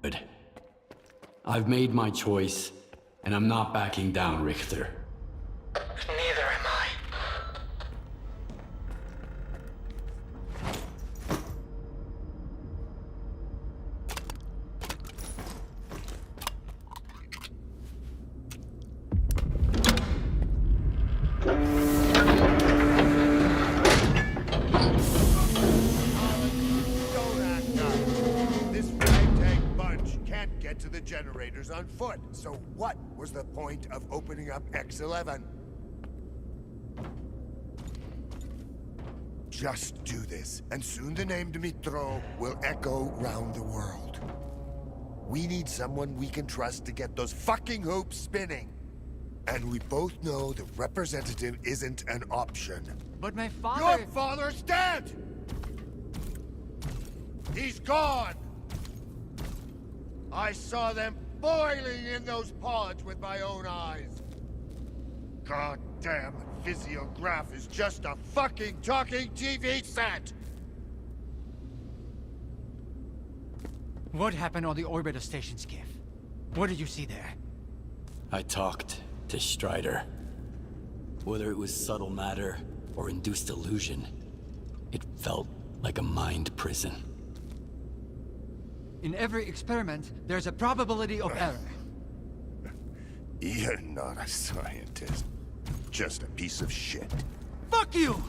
Good. I've made my choice, and I'm not backing down, Richter. Neither am I. Don't act up. This ragtag bunch can't get to the generators on foot. So what was the point of opening up X11? Just do this, and soon the name Dmitro will echo round the world. We need someone we can trust to get those fucking hoops spinning. And we both know the representative isn't an option. But my father... Your father's dead! He's gone! I saw them boiling in those pods with my own eyes. Goddamn physiograph is just a fucking talking TV set! What happened on the orbiter station, Skiff? What did you see there? I talked to Strider. Whether it was subtle matter or induced illusion, it felt like a mind prison. In every experiment, there's a probability of error. You're not a scientist. Just a piece of shit. Fuck you!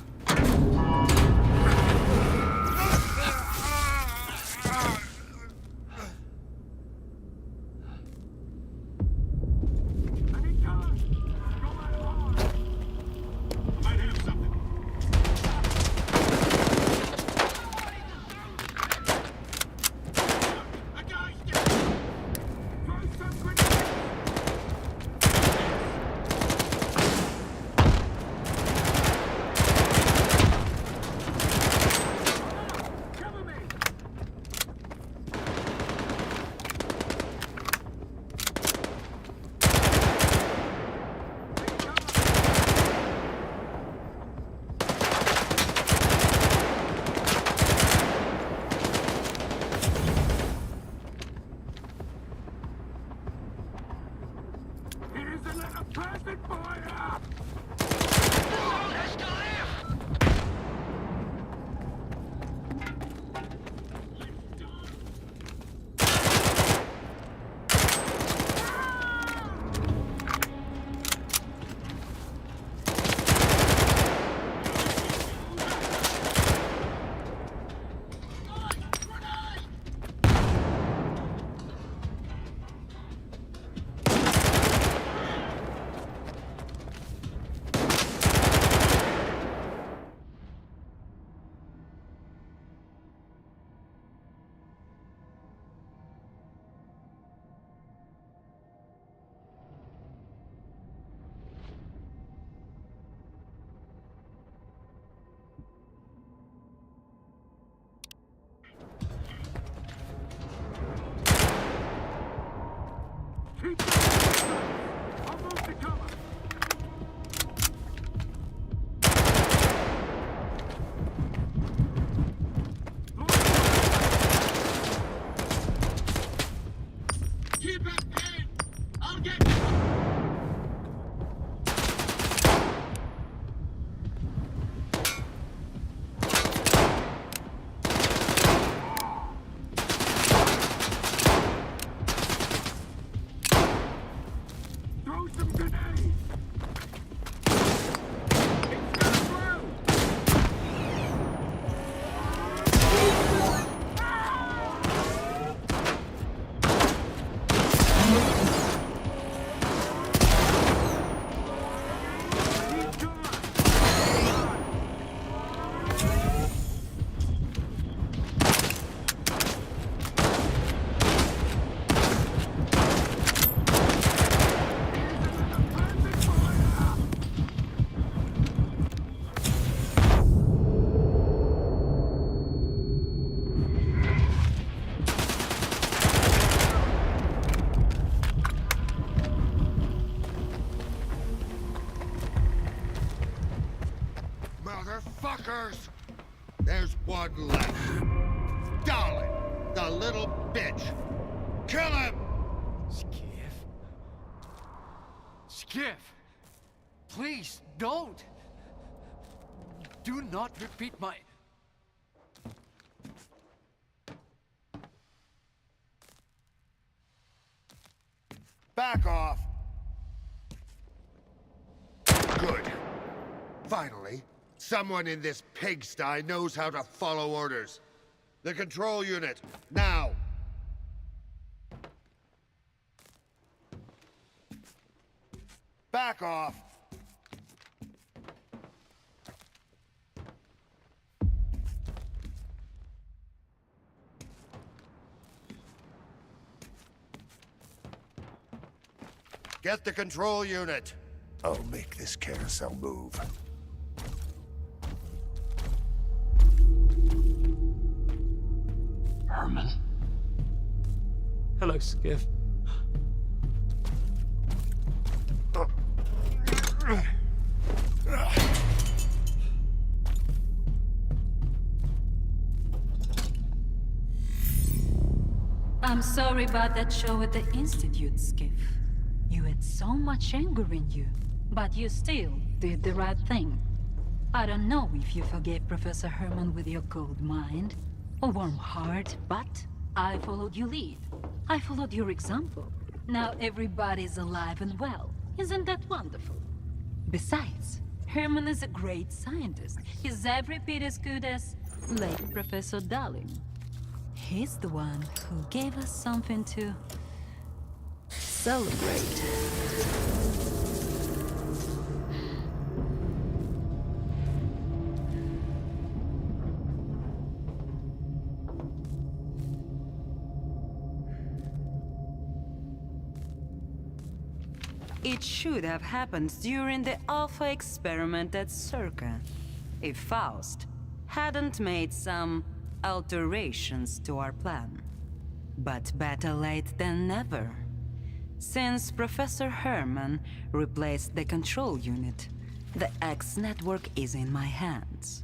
Motherfuckers! There's one left. Darling, the little bitch. Kill him! Skiff? Skiff! Please, don't! Do not repeat my... Back off! Good. Finally, someone in this pigsty knows how to follow orders. The control unit, now! Back off! Get the control unit. I'll make this carousel move. Herman? Hello, Skiff. I'm sorry about that show at the Institute, Skiff. You had so much anger in you, but you still did the right thing. I don't know if you forgave Professor Herman with your cold mind, or warm heart, but I followed your lead. I followed your example. Now everybody's alive and well. Isn't that wonderful? Besides, Herman is a great scientist. He's every bit as good as late Professor Darling. He's the one who gave us something to celebrate. It should have happened during the Alpha experiment at S.T.A.L.K.E.R. if Faust hadn't made some alterations to our plan. But better late than never. Since Professor Herman replaced the control unit, the X network is in my hands.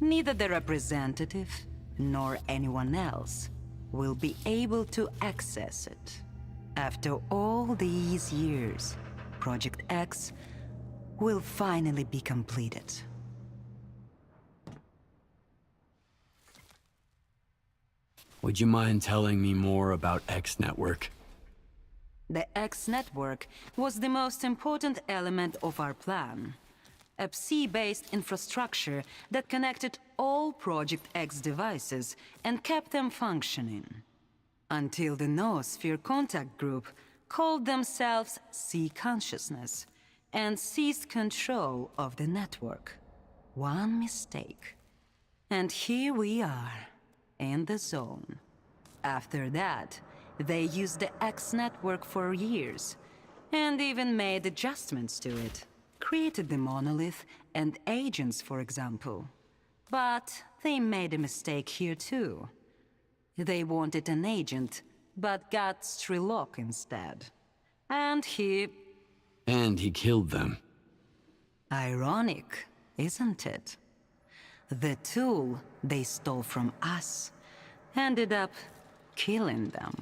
Neither the representative nor anyone else will be able to access it. After all these years, Project X will finally be completed. Would you mind telling me more about X Network? The X network was the most important element of our plan. A Psi-based infrastructure that connected all Project X devices and kept them functioning. Until the Noosphere contact group called themselves Psi Consciousness and seized control of the network. One mistake. And here we are, in the zone. After that, they used the X network for years, and even made adjustments to it. Created the monolith and agents, for example. But they made a mistake here too. They wanted an agent, but got S.T.A.L.K.E.R instead. And he killed them. Ironic, isn't it? The tool they stole from us ended up killing them.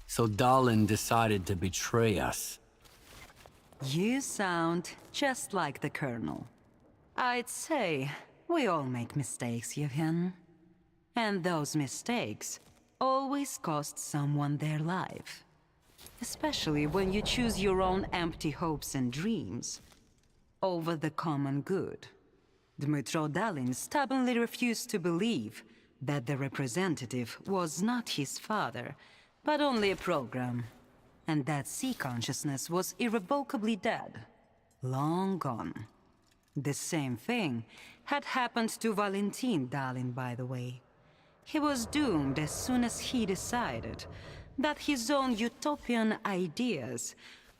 So Dalin decided to betray us. You sound just like the Colonel. I'd say we all make mistakes, Yevhen. And those mistakes always cost someone their life. Especially when you choose your own empty hopes and dreams over the common good. Dmytro Dalin stubbornly refused to believe that the representative was not his father, but only a program, and that Psi consciousness was irrevocably dead, long gone. The same thing had happened to Valentin Dalin, by the way. He was doomed as soon as he decided that his own utopian ideas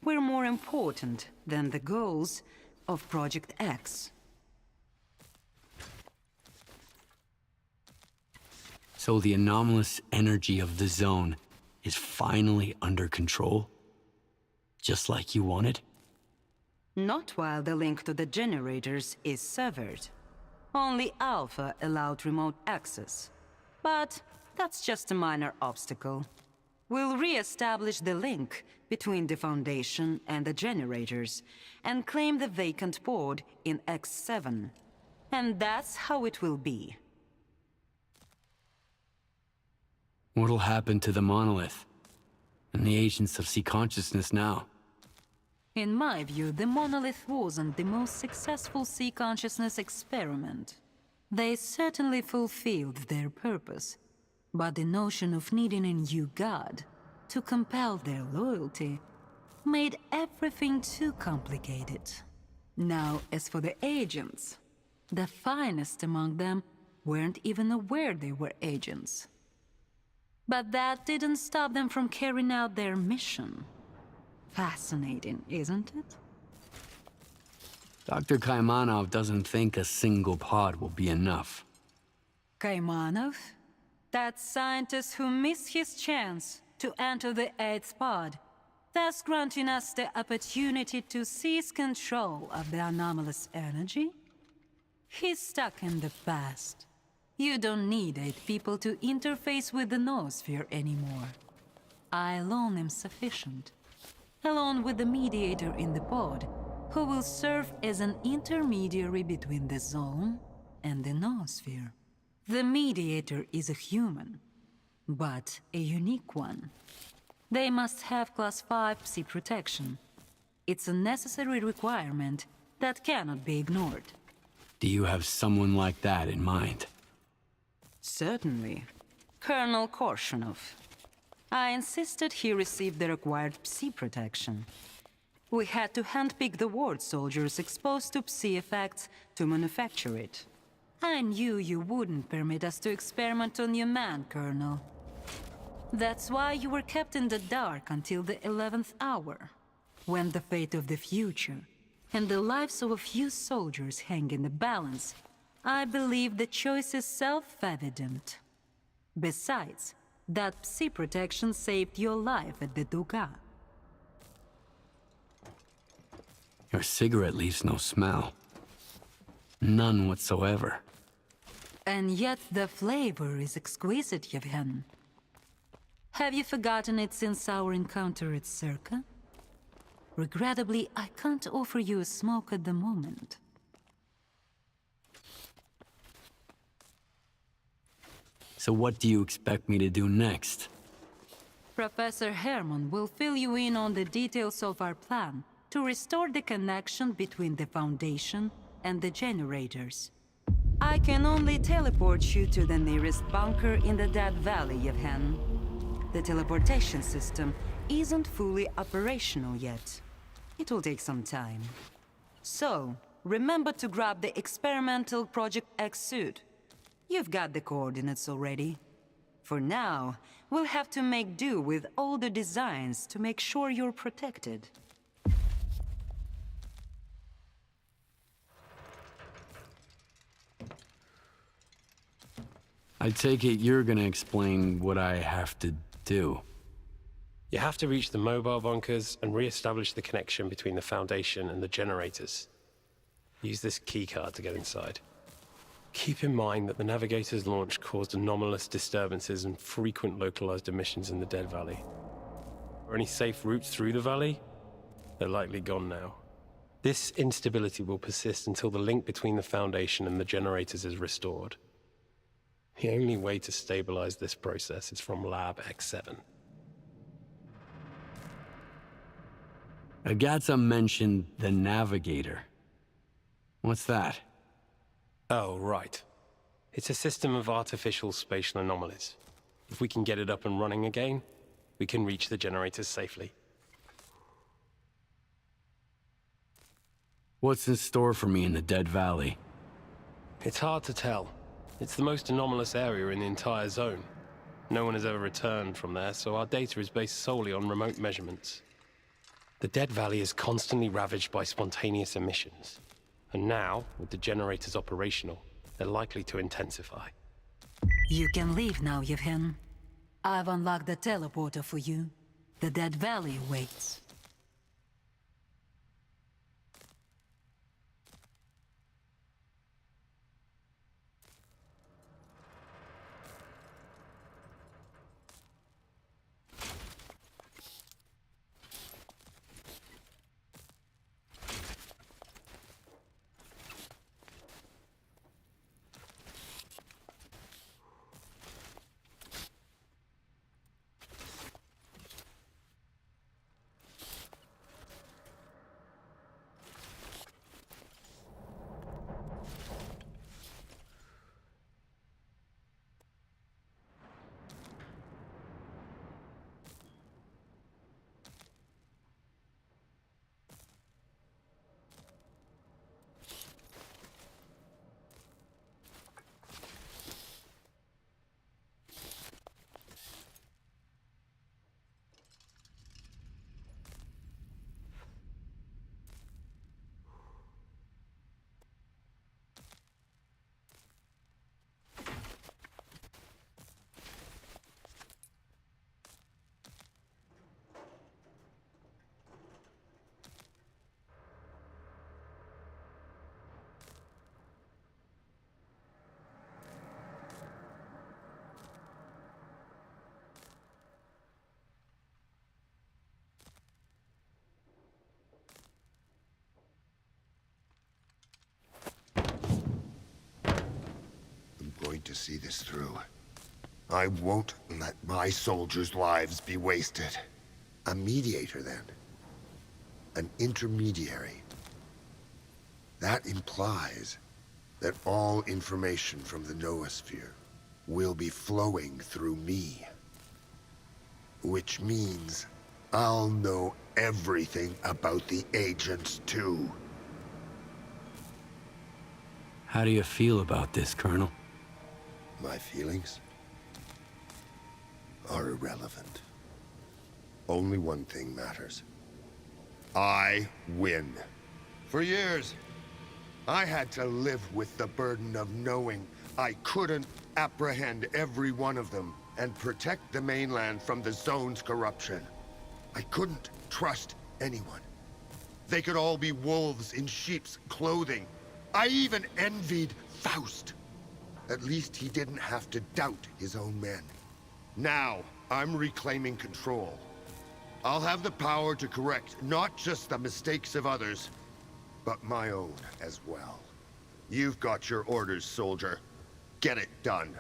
were more important than the goals of Project X. So the anomalous energy of the zone is finally under control? Just like you wanted? Not while the link to the generators is severed. Only Alpha allowed remote access. But that's just a minor obstacle. We'll re-establish the link between the Foundation and the generators, and claim the vacant board in X7. And that's how it will be. What'll happen to the monolith? And the agents of sea consciousness now? In my view, the monolith wasn't the most successful sea consciousness experiment. They certainly fulfilled their purpose, but the notion of needing a new god to compel their loyalty made everything too complicated. Now, as for the agents, the finest among them weren't even aware they were agents. But that didn't stop them from carrying out their mission. Fascinating, isn't it? Dr. Kaimanov doesn't think a single pod will be enough. Kaimanov? That scientist who missed his chance to enter the 8th pod, thus granting us the opportunity to seize control of the anomalous energy? He's stuck in the past. You don't need 8 people to interface with the noosphere anymore. I alone am sufficient, along with the mediator in the pod, who will serve as an intermediary between the zone and the noosphere. The mediator is a human, but a unique one. They must have Class 5 Psi protection. It's a necessary requirement that cannot be ignored. Do you have someone like that in mind? Certainly. Colonel Korshunov. I insisted he receive the required Psi protection. We had to handpick the ward soldiers exposed to Psi effects to manufacture it. I knew you wouldn't permit us to experiment on your man, Colonel. That's why you were kept in the dark until the 11th hour, when the fate of the future and the lives of a few soldiers hang in the balance. I believe the choice is self-evident. Besides, that Psi protection saved your life at the Duga. Your cigarette leaves no smell. None whatsoever. And yet the flavor is exquisite, Yevhen. Have you forgotten it since our encounter at S.T.A.L.K.E.R? Regrettably, I can't offer you a smoke at the moment. So what do you expect me to do next? Professor Herman will fill you in on the details of our plan to restore the connection between the Foundation and the generators. I can only teleport you to the nearest bunker in the Dead Valley, Yevhen. The teleportation system isn't fully operational yet. It will take some time. So, remember to grab the experimental Project X suit. You've got the coordinates already. For now, we'll have to make do with older designs to make sure you're protected. I take it you're gonna explain what I have to do. You have to reach the mobile bunkers and re-establish the connection between the Foundation and the generators. Use this keycard to get inside. Keep in mind that the Navigator's launch caused anomalous disturbances and frequent localized emissions in the Dead Valley. Are any safe routes through the valley? They're likely gone now. This instability will persist until the link between the Foundation and the generators is restored. The only way to stabilize this process is from Lab X7. Agatha mentioned the Navigator. What's that? Oh, right. It's a system of artificial spatial anomalies. If we can get it up and running again, we can reach the generators safely. What's in store for me in the Dead Valley? It's hard to tell. It's the most anomalous area in the entire zone. No one has ever returned from there, so our data is based solely on remote measurements. The Dead Valley is constantly ravaged by spontaneous emissions. And now, with the generators operational, they're likely to intensify. You can leave now, Yevhen. I've unlocked the teleporter for you. The Dead Valley waits. to see this through. I won't let my soldiers' lives be wasted. A mediator, then. An intermediary. That implies that all information from the noosphere will be flowing through me. Which means I'll know everything about the agents, too. How do you feel about this, Colonel? My feelings are irrelevant. Only one thing matters. I win. For years, I had to live with the burden of knowing I couldn't apprehend every one of them and protect the mainland from the zone's corruption. I couldn't trust anyone. They could all be wolves in sheep's clothing. I even envied Faust. At least he didn't have to doubt his own men. Now, I'm reclaiming control. I'll have the power to correct not just the mistakes of others, but my own as well. You've got your orders, soldier. Get it done.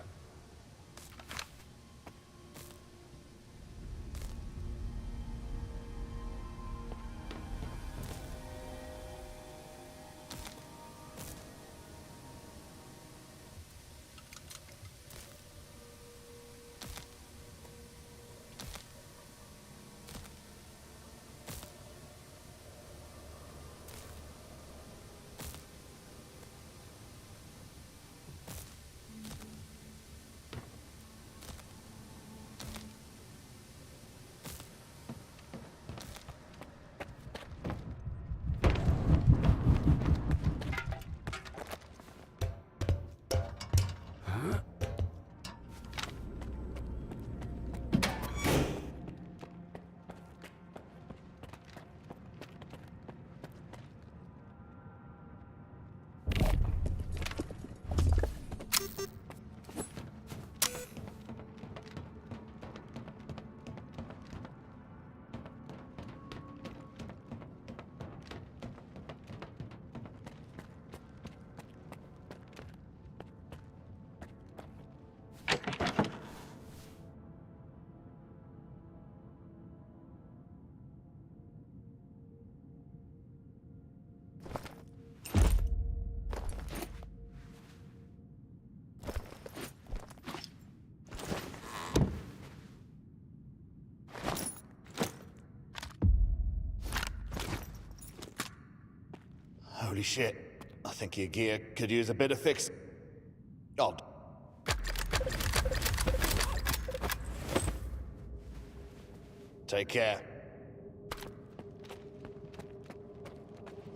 Holy shit. I think your gear could use a bit of fix. Odd. Take care.